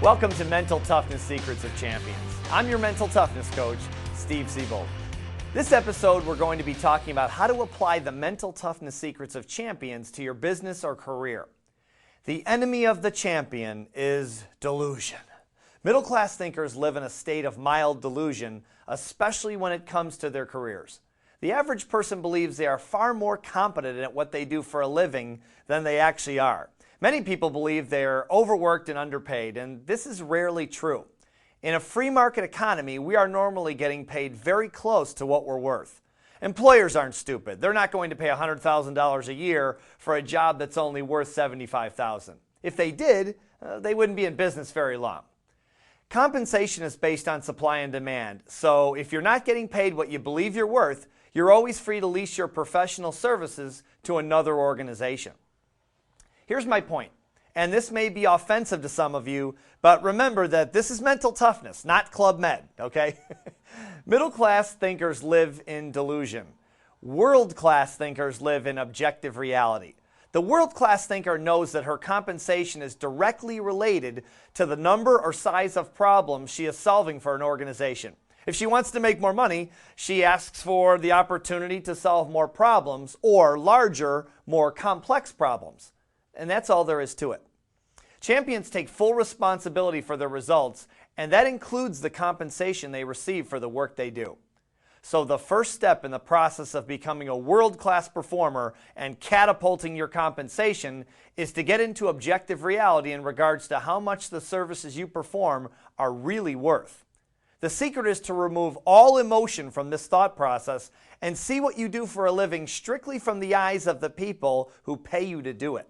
Welcome to Mental Toughness Secrets of Champions. I'm your mental toughness coach, Steve Siebold. This episode, we're going to be talking about how to apply the mental toughness secrets of champions to your business or career. The enemy of the champion is delusion. Middle-class thinkers live in a state of mild delusion, especially when it comes to their careers. The average person believes they are far more competent at what they do for a living than they actually are. Many people believe they are overworked and underpaid, and this is rarely true. In a free market economy, we are normally getting paid very close to what we're worth. Employers aren't stupid. They're not going to pay $100,000 a year for a job that's only worth $75,000. If they did, they wouldn't be in business very long. Compensation is based on supply and demand, so if you're not getting paid what you believe you're worth, you're always free to lease your professional services to another organization. Here's my point, and this may be offensive to some of you, but remember that this is mental toughness, not Club Med, okay? Middle-class thinkers live in delusion. World-class thinkers live in objective reality. The world-class thinker knows that her compensation is directly related to the number or size of problems she is solving for an organization. If she wants to make more money, she asks for the opportunity to solve more problems or larger, more complex problems. And that's all there is to it. Champions take full responsibility for their results, and that includes the compensation they receive for the work they do. So the first step in the process of becoming a world-class performer and catapulting your compensation is to get into objective reality in regards to how much the services you perform are really worth. The secret is to remove all emotion from this thought process and see what you do for a living strictly from the eyes of the people who pay you to do it.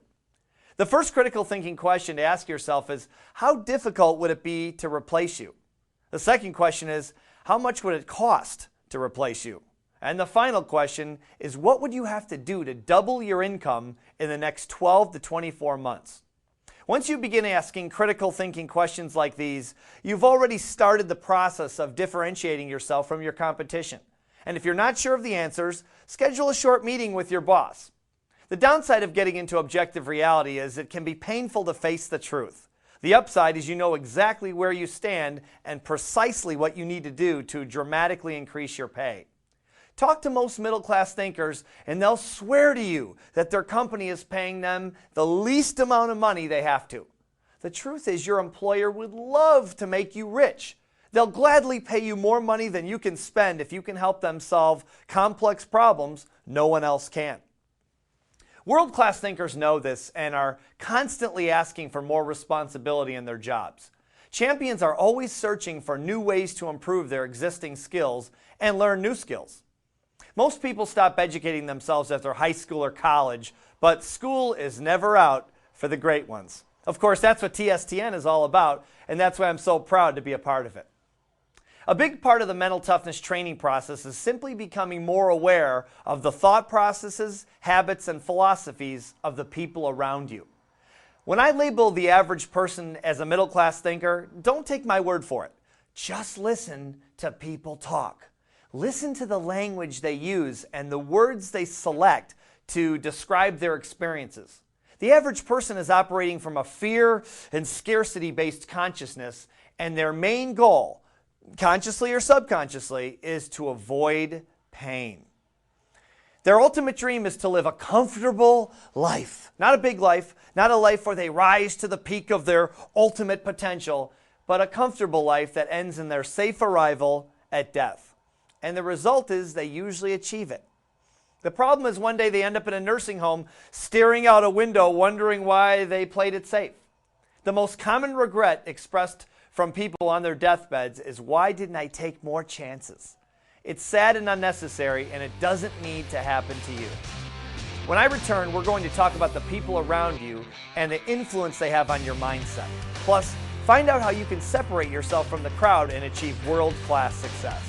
The first critical thinking question to ask yourself is, how difficult would it be to replace you? The second question is, how much would it cost to replace you? And the final question is, what would you have to do to double your income in the next 12 to 24 months? Once you begin asking critical thinking questions like these, you've already started the process of differentiating yourself from your competition. And if you're not sure of the answers, schedule a short meeting with your boss. The downside of getting into objective reality is it can be painful to face the truth. The upside is you know exactly where you stand and precisely what you need to do to dramatically increase your pay. Talk to most middle-class thinkers and they'll swear to you that their company is paying them the least amount of money they have to. The truth is your employer would love to make you rich. They'll gladly pay you more money than you can spend if you can help them solve complex problems no one else can. World-class thinkers know this and are constantly asking for more responsibility in their jobs. Champions are always searching for new ways to improve their existing skills and learn new skills. Most people stop educating themselves after high school or college, but school is never out for the great ones. Of course, that's what TSTN is all about, and that's why I'm so proud to be a part of it. A big part of the mental toughness training process is simply becoming more aware of the thought processes, habits, and philosophies of the people around you. When I label the average person as a middle-class thinker, don't take my word for it. Just listen to people talk. Listen to the language they use and the words they select to describe their experiences. The average person is operating from a fear and scarcity-based consciousness, and their main goal, consciously or subconsciously, is to avoid pain. Their ultimate dream is to live a comfortable life. Not a big life, not a life where they rise to the peak of their ultimate potential, but a comfortable life that ends in their safe arrival at death. And the result is they usually achieve it. The problem is one day they end up in a nursing home staring out a window wondering why they played it safe. The most common regret expressed from people on their deathbeds is, why didn't I take more chances? It's sad and unnecessary, and it doesn't need to happen to you. When I return, we're going to talk about the people around you and the influence they have on your mindset. Plus, find out how you can separate yourself from the crowd and achieve world-class success.